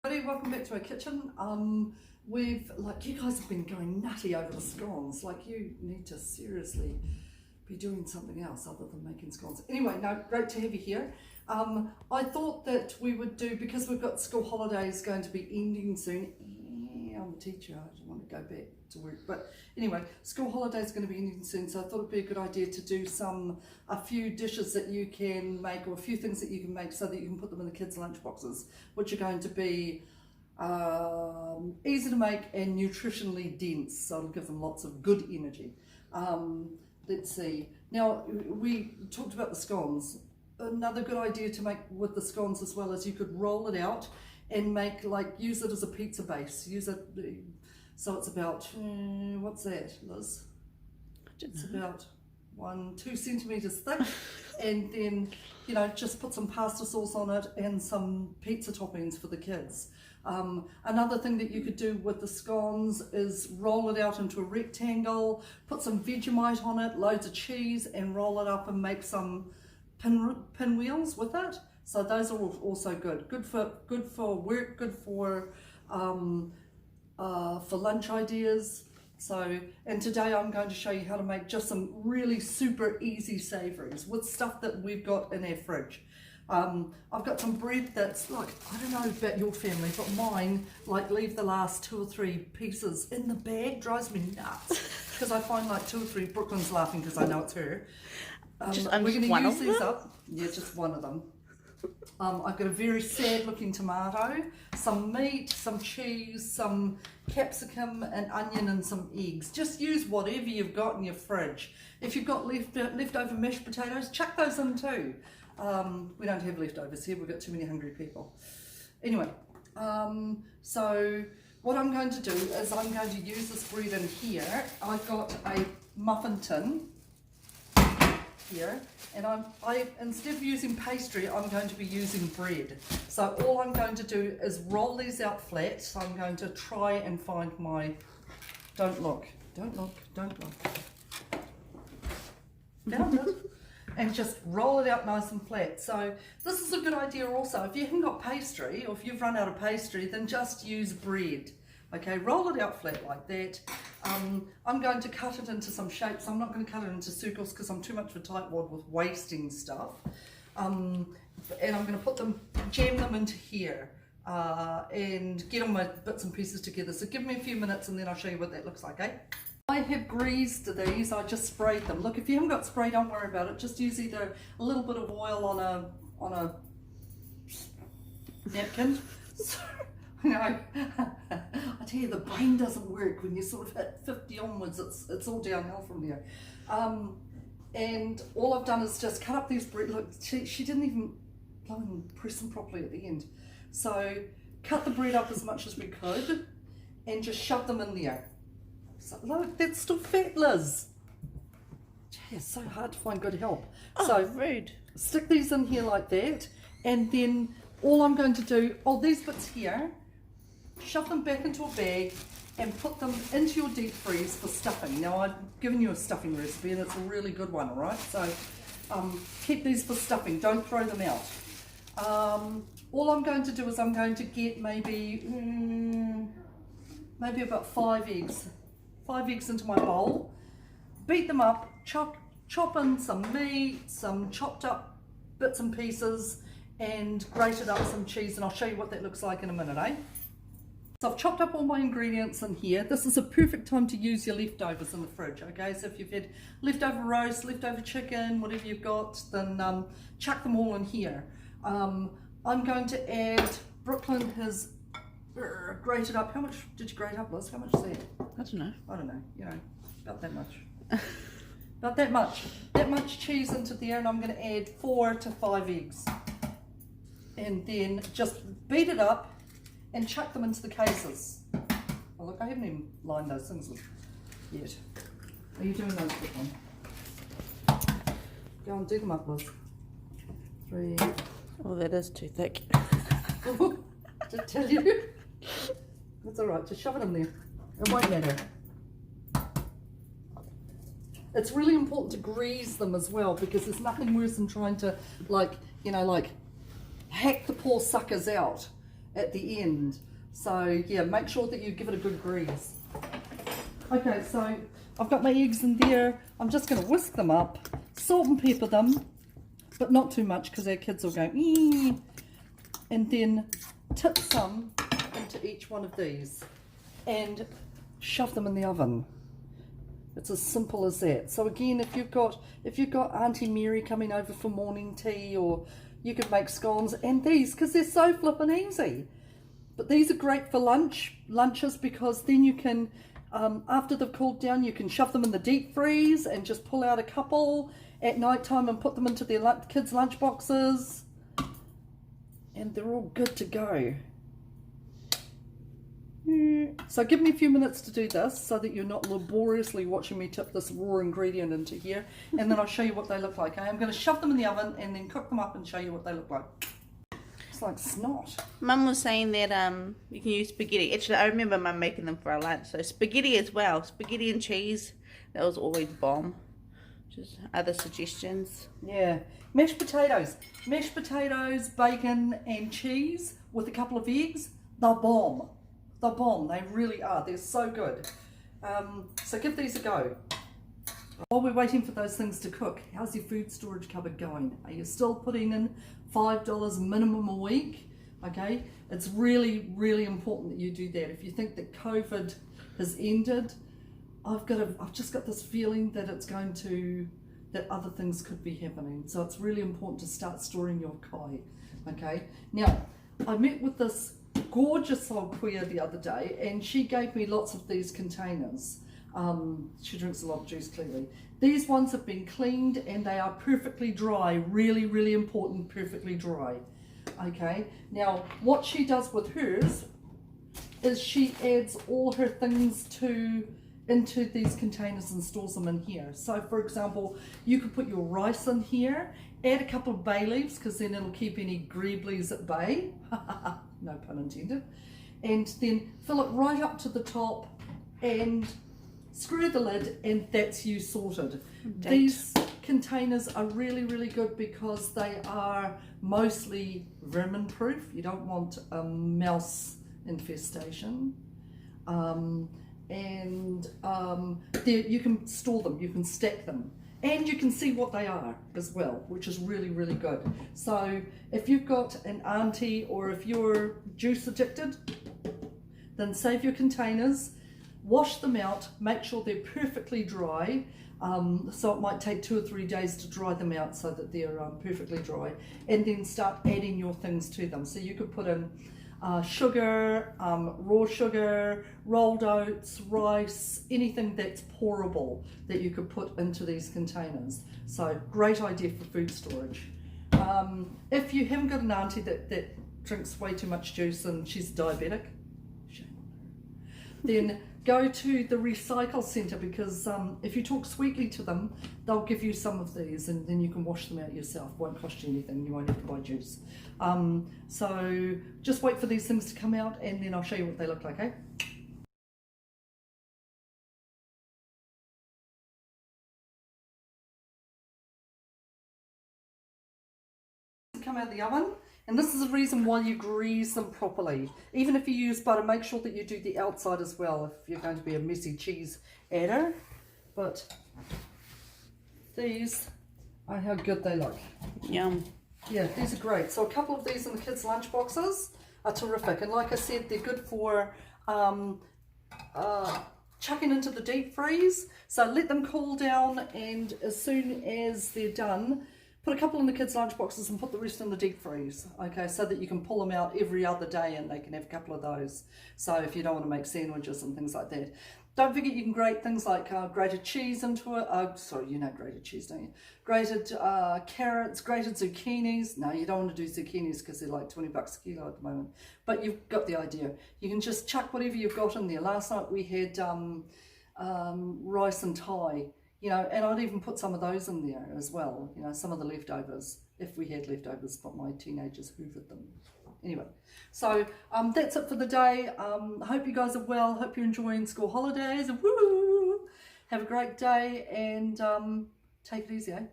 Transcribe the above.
Everybody, welcome back to our kitchen. You guys have been going nutty over the scones. Like, you need to seriously be doing something else other than making scones. Anyway, no, great to have you here. I thought that we would do, because we've got school holidays going to be ending soon. I'm a teacher, I don't want to go back to work, but anyway, school holidays are going to be ending soon, so I thought it'd be a good idea to do a few dishes that you can make, or a few things that you can make so that you can put them in the kids' lunch boxes, which are going to be easy to make and nutritionally dense, so it'll give them lots of good energy. Let's see, now we talked about the scones. Another good idea to make with the scones as well is you could roll it out and make, use it as a pizza base. Use it, so it's about, what's that, Liz? It's about 2 centimeters thick, and then, just put some pasta sauce on it and some pizza toppings for the kids. Another thing that you could do with the scones is roll it out into a rectangle, put some Vegemite on it, loads of cheese, and roll it up and make some pinwheels with it. So those are also good. Good for work. Good for lunch ideas. So, and today I'm going to show you how to make just some really super easy savouries with stuff that we've got in our fridge. I've got some bread that's I don't know about your family, but mine leave the last 2 or 3 pieces in the bag. Drives me nuts because I find 2 or 3. Brooklyn's laughing because I know it's her. We're going to use these up. Yeah, just one of them. I've got a very sad looking tomato, some meat, some cheese, some capsicum and onion, and some eggs. Just use whatever you've got in your fridge. If you've got leftover mashed potatoes, chuck those in too. We don't have leftovers here, we've got too many hungry people. Anyway, so what I'm going to do is I'm going to use this bread in here. I've got a muffin tin here, and I instead of using pastry, I'm going to be using bread. So all I'm going to do is roll these out flat. So I'm going to try and find my, don't look, found it, and just roll it out nice and flat. So this is a good idea also. If you haven't got pastry, or if you've run out of pastry, then just use bread. Okay, roll it out flat like that. I'm going to cut it into some shapes. I'm not going to cut it into circles because I'm too much of a tightwad with wasting stuff. And I'm going to jam them into here and get all my bits and pieces together. So give me a few minutes and then I'll show you what that looks like, eh? I have greased these. I just sprayed them. Look, if you haven't got spray, don't worry about it. Just use either a little bit of oil on a napkin. I tell you, the brain doesn't work when you sort of hit 50 onwards. It's all downhill from there. And all I've done is just cut up these bread. Look, she didn't even blow and press them properly at the end. So cut the bread up as much as we could and just shove them in there. So look, that's still fat, Liz. Gee, it's so hard to find good help. Oh, so rude. Stick these in here like that, and then all I'm going to do, these bits here, shove them back into a bag and put them into your deep freeze for stuffing. Now, I've given you a stuffing recipe and it's a really good one, all right? So keep these for stuffing, don't throw them out. All I'm going to do is I'm going to get maybe about 5 eggs. 5 eggs into my bowl, beat them up, chop in some meat, some chopped up bits and pieces, and grated up some cheese, and I'll show you what that looks like in a minute, eh? So I've chopped up all my ingredients in here. This is a perfect time to use your leftovers in the fridge, okay? So if you've had leftover roast, leftover chicken, whatever you've got, then chuck them all in here. I'm going to add, Brooklyn has grated up, how much did you grate up, Liz? How much is that? I don't know, about that much. About that much. That much cheese into there, and I'm going to add 4 to 5 eggs. And then just beat it up and chuck them into the cases. Oh look, I haven't even lined those things yet. Are you doing those, Brooklyn? Go and do them up, Liz. 3. Oh, that is too thick. Did I tell you? That's alright, just shove it in there. It won't matter. It's really important to grease them as well, because there's nothing worse than trying to hack the poor suckers out at the end. So yeah, make sure that you give it a good grease. Okay, so I've got my eggs in there. I'm just going to whisk them up, salt and pepper them, but not too much because our kids will go, ee. And then tip some into each one of these and shove them in the oven. It's as simple as that. So again, if you've got Auntie Mary coming over for morning tea, or you could make scones and these, because they're so flippin' easy. But these are great for lunches, because then you can, after they've cooled down, you can shove them in the deep freeze and just pull out a couple at night time and put them into their kids' lunch boxes. And they're all good to go. So give me a few minutes to do this so that you're not laboriously watching me tip this raw ingredient into here, and then I'll show you what they look like. I'm going to shove them in the oven and then cook them up and show you what they look like. It's like snot. Mum was saying that you can use spaghetti. Actually, I remember Mum making them for our lunch. So spaghetti as well. Spaghetti and cheese. That was always bomb. Just other suggestions. Yeah. Mashed potatoes. Mashed potatoes, bacon and cheese with a couple of eggs. They're bomb. They're bomb. They really are. They're so good. So give these a go. While we're waiting for those things to cook, how's your food storage cupboard going? Are you still putting in $5 minimum a week? Okay, it's really, really important that you do that. If you think that COVID has ended, I've just got this feeling that that other things could be happening. So it's really important to start storing your kai. Okay, now I met with this gorgeous old queer the other day, and she gave me lots of these containers. She drinks a lot of juice, clearly. These ones have been cleaned and they are perfectly dry. Really, really important, perfectly dry. Okay, now what she does with hers is she adds all her things into these containers and stores them in here. So for example, you could put your rice in here, add a couple of bay leaves, because then it'll keep any greeblies at bay. No pun intended. And then fill it right up to the top and screw the lid, and that's you sorted. These containers are really, really good because they are mostly vermin proof. You don't want a mouse infestation. You can store them, you can stack them, and you can see what they are as well, which is really, really good. So if you've got an auntie, or if you're juice addicted, then save your containers, wash them out, make sure they're perfectly dry. So it might take 2 or 3 days to dry them out so that they're perfectly dry, and then start adding your things to them. So you could put in sugar, raw sugar, rolled oats, rice, anything that's pourable that you could put into these containers. So great idea for food storage. If you haven't got an auntie that drinks way too much juice and she's diabetic, shame on her, then go to the recycle centre, because if you talk sweetly to them, they'll give you some of these, and then you can wash them out yourself. Won't cost you anything, you won't have to buy juice. So just wait for these things to come out, and then I'll show you what they look like, eh? Come out of the oven, and this is the reason why you grease them properly. Even if you use butter, make sure that you do the outside as well if you're going to be a messy cheese adder. But these are how good they look. Yum. Yeah, these are great. So a couple of these in the kids' lunch boxes are terrific, and like I said, they're good for chucking into the deep freeze. So let them cool down, and as soon as they're done, put a couple in the kids' lunch boxes and put the rest in the deep freeze, okay, so that you can pull them out every other day and they can have a couple of those. So if you don't want to make sandwiches and things like that. Don't forget you can grate things like grated cheese into it. Sorry, you know grated cheese, don't you? Grated carrots, grated zucchinis. No, you don't want to do zucchinis because they're like 20 bucks a kilo at the moment. But you've got the idea. You can just chuck whatever you've got in there. Last night we had rice and Thai. You know, and I'd even put some of those in there as well, you know, some of the leftovers, if we had leftovers, but my teenagers hoovered them. Anyway, so that's it for the day. Hope you guys are well, hope you're enjoying school holidays. Woo! Have a great day, and take it easy, eh?